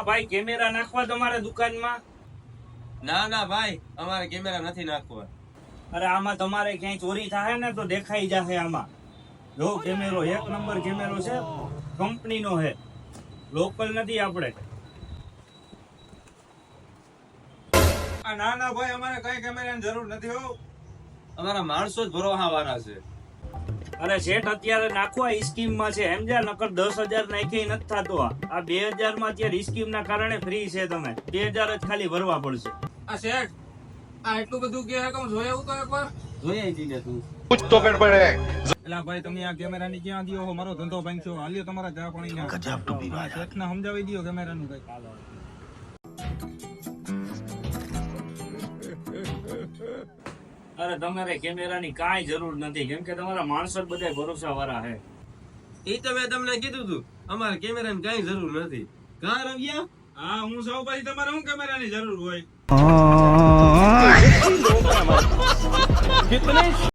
ભાઈ કેમેરા નાખવા તમારે દુકાનમાં? ના ના ભાઈ, અમારે કેમેરા નથી નાખવા. અરે આમાં તમારે ક્યાંય ચોરી થાય ને તો દેખાઈ જશે આમાં. જો કેમેરો 1 નંબર કેમેરો છે, કંપનીનો છે, લોકલ નથી આપણે. ના ના ભાઈ, અમારે કઈ કેમેરાની જરૂર નથી હો. અમારા માણસો જ ભરોસા વાળા છે. અરે શેઠ અત્યારે નાખવા સ્કીમમાં છે સમજ્યા, નકર 10,000 નાખી નથી થતો. આ 2,000 માં અત્યારે સ્કીમ ના કારણે ફ્રી છે. તમે 2,000 જ ખાલી ભરવા પડશે. આ શેઠ, આ એટલું બધું કે છે કે હું જોઈ આવું તો એકવાર. જોઈએ જઈને તું. એલા ભાઈ, તમે આ કેમેરાની ક્યાં દીયો હો? મારો ધંધો ભાંગ્યો. હાલ્યો તમારા ચા પાણી ના શેઠને સમજાવી દયો કેમેરાનું કઈ. અરે તમારે કેમેરાની કાંઈ જરૂર નથી, કેમ કે તમારા માણસો જ બધા ભરોસા વાળા છે. એ તો મેં તમને કીધું તું, અમારે કેમેરાની કઈ જરૂર નથી. કા રવ્યા? હા, હું સૌ પછી તમારે શું કેમેરાની જરૂર હોય?